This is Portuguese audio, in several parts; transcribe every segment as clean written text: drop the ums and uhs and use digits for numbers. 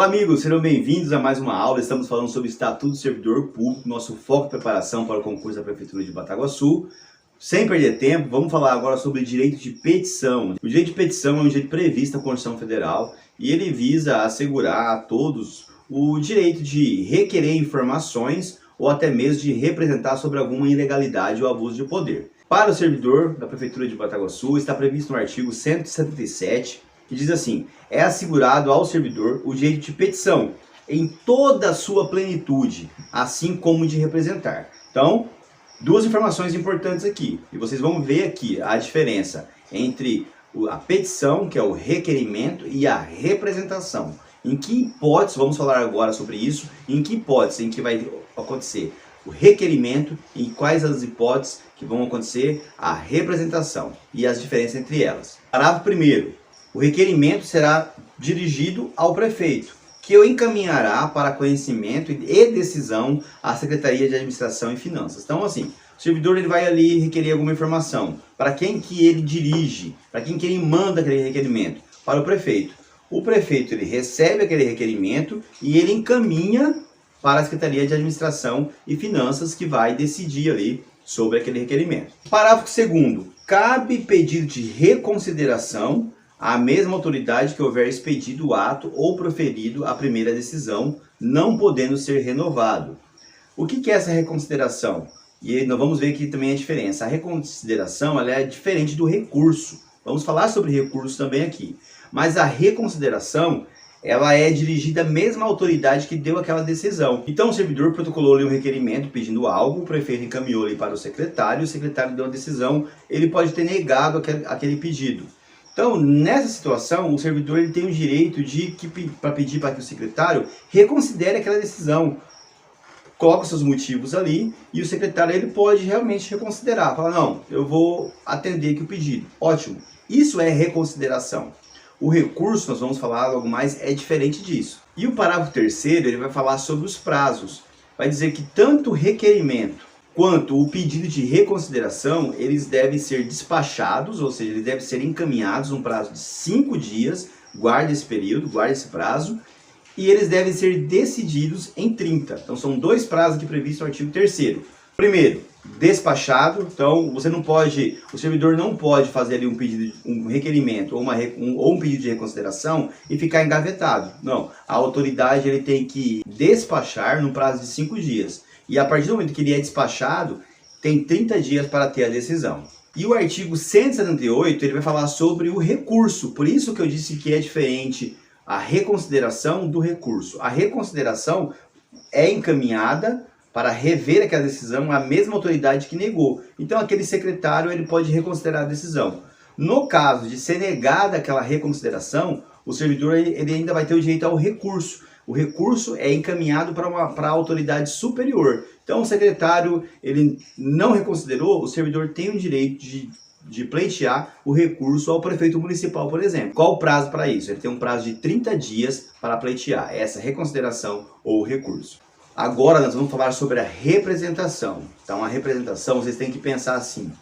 Olá, amigos, sejam bem-vindos a mais uma aula. Estamos falando sobre o Estatuto do Servidor Público, nosso foco de preparação para o concurso da Prefeitura de Bataguaçu. Sem perder tempo, vamos falar agora sobre o direito de petição. O direito de petição é um direito previsto na Constituição Federal e ele visa assegurar a todos o direito de requerer informações ou até mesmo de representar sobre alguma ilegalidade ou abuso de poder. Para o servidor da Prefeitura de Bataguaçu, está previsto no artigo 177, que diz assim: é assegurado ao servidor o direito de petição em toda a sua plenitude, assim como de representar. Então, duas informações importantes aqui, e vocês vão ver aqui a diferença entre a petição, que é o requerimento, e a representação. Em que hipótese, vamos falar agora sobre isso, em que hipótese em que vai acontecer o requerimento e quais as hipóteses que vão acontecer a representação e as diferenças entre elas. Parágrafo 1º. O requerimento será dirigido ao prefeito, que o encaminhará para conhecimento e decisão à Secretaria de Administração e Finanças. Então, assim, o servidor ele vai ali requerer alguma informação. Para quem que ele dirige? Para quem que ele manda aquele requerimento? Para o prefeito. O prefeito ele recebe aquele requerimento e ele encaminha para a Secretaria de Administração e Finanças, que vai decidir ali sobre aquele requerimento. Parágrafo 2º. Cabe pedido de reconsideração à mesma autoridade que houver expedido o ato ou proferido a primeira decisão, não podendo ser renovado. O que é essa reconsideração? E nós vamos ver aqui também a diferença. A reconsideração ela é diferente do recurso. Vamos falar sobre recurso também aqui. Mas a reconsideração ela é dirigida à mesma autoridade que deu aquela decisão. Então o servidor protocolou ali um requerimento pedindo algo, o prefeito encaminhou ali para o secretário deu a decisão, ele pode ter negado aquele pedido. Então, nessa situação, o servidor ele tem o direito para pedir para que o secretário reconsidere aquela decisão. Coloca os seus motivos ali e o secretário ele pode realmente reconsiderar. Fala, não, eu vou atender aqui o pedido. Ótimo. Isso é reconsideração. O recurso, nós vamos falar algo mais, é diferente disso. E o parágrafo 3º, ele vai falar sobre os prazos. Vai dizer que tanto o requerimento quanto o pedido de reconsideração, eles devem ser despachados, ou seja, eles devem ser encaminhados num prazo de 5 dias, guarde esse período, guarde esse prazo, e eles devem ser decididos em 30. Então são dois prazos aqui previstos no artigo 3º. Primeiro, despachado, então o servidor não pode fazer ali um requerimento ou um pedido de reconsideração e ficar engavetado. Não, a autoridade ele tem que despachar no prazo de 5 dias. E a partir do momento que ele é despachado, tem 30 dias para ter a decisão. E o artigo 178, ele vai falar sobre o recurso. Por isso que eu disse que é diferente a reconsideração do recurso. A reconsideração é encaminhada para rever aquela decisão à mesma autoridade que negou. Então aquele secretário ele pode reconsiderar a decisão. No caso de ser negada aquela reconsideração, o servidor ele ainda vai ter o direito ao recurso. O recurso é encaminhado para a autoridade superior. Então o secretário ele não reconsiderou, o servidor tem o direito de pleitear o recurso ao prefeito municipal, por exemplo. Qual o prazo para isso? Ele tem um prazo de 30 dias para pleitear essa reconsideração ou recurso. Agora nós vamos falar sobre a representação. Então a representação, vocês têm que pensar assim.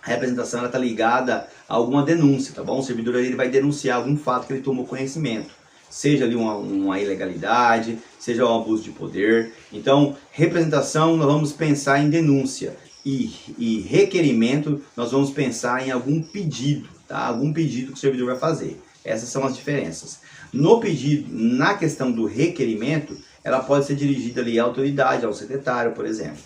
A representação está ligada a alguma denúncia, tá bom? O servidor ele vai denunciar algum fato que ele tomou conhecimento. Seja ali uma ilegalidade, seja um abuso de poder. Então, representação, nós vamos pensar em denúncia. E requerimento, nós vamos pensar em algum pedido, tá? Algum pedido que o servidor vai fazer. Essas são as diferenças. No pedido, na questão do requerimento, ela pode ser dirigida ali à autoridade, ao secretário, por exemplo.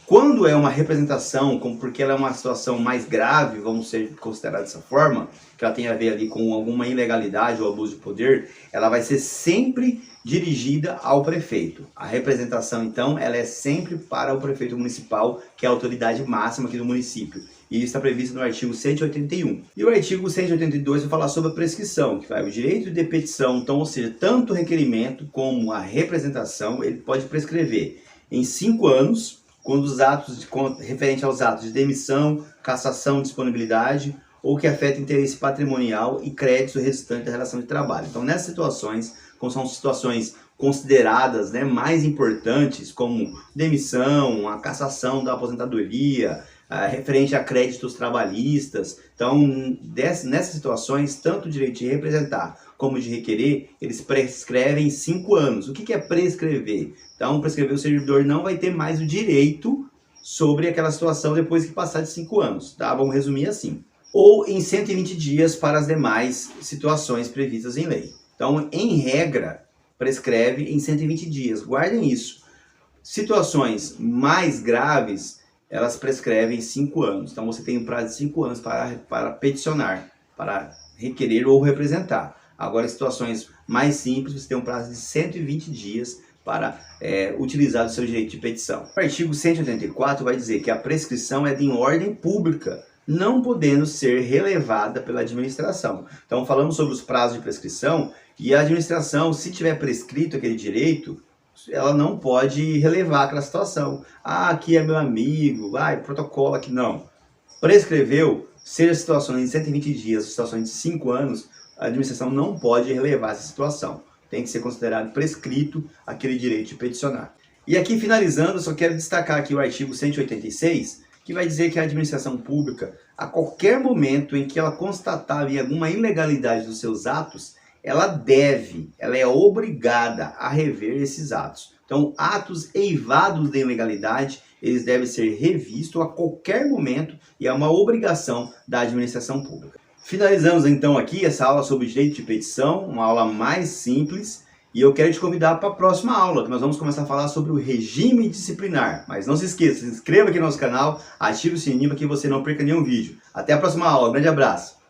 Quando é uma representação, porque ela é uma situação mais grave, vamos ser considerados dessa forma, que ela tem a ver ali com alguma ilegalidade ou abuso de poder, ela vai ser sempre dirigida ao prefeito. A representação, então, ela é sempre para o prefeito municipal, que é a autoridade máxima aqui do município. E isso está previsto no artigo 181. E o artigo 182 vai falar sobre a prescrição, que vai o direito de petição, então, ou seja, tanto o requerimento como a representação, ele pode prescrever em 5 anos, quando os atos referente aos atos de demissão, cassação, disponibilidade ou que afeta interesse patrimonial e crédito resultante da relação de trabalho. Então, nessas situações, como são situações consideradas mais importantes, como demissão, a cassação da aposentadoria, referente a créditos trabalhistas, então, nessas situações, tanto o direito de representar como de requerer, eles prescrevem 5 anos. O que é prescrever? Então, prescrever, o servidor não vai ter mais o direito sobre aquela situação depois que passar de 5 anos, tá? Vamos resumir assim. Ou em 120 dias para as demais situações previstas em lei. Então, em regra, prescreve em 120 dias. Guardem isso. Situações mais graves, elas prescrevem 5 anos. Então, você tem um prazo de 5 anos para peticionar, para requerer ou representar. Agora, em situações mais simples, você tem um prazo de 120 dias para utilizar o seu direito de petição. O artigo 184 vai dizer que a prescrição é de ordem pública, não podendo ser relevada pela administração. Então, falamos sobre os prazos de prescrição e a administração, se tiver prescrito aquele direito, ela não pode relevar aquela situação. Ah, aqui é meu amigo, protocolo aqui. Não. Prescreveu, seja situações de 120 dias, situações de 5 anos, a administração não pode relevar essa situação. Tem que ser considerado prescrito aquele direito de peticionar. E aqui, finalizando, eu só quero destacar aqui o artigo 186, que vai dizer que a administração pública, a qualquer momento em que ela constatar alguma ilegalidade dos seus atos, ela é obrigada a rever esses atos. Então, atos eivados de ilegalidade, eles devem ser revistos a qualquer momento e é uma obrigação da administração pública. Finalizamos então aqui essa aula sobre direito de petição, uma aula mais simples, e eu quero te convidar para a próxima aula, que nós vamos começar a falar sobre o regime disciplinar. Mas não se esqueça, se inscreva aqui no nosso canal, ative o sininho para que você não perca nenhum vídeo. Até a próxima aula, um grande abraço!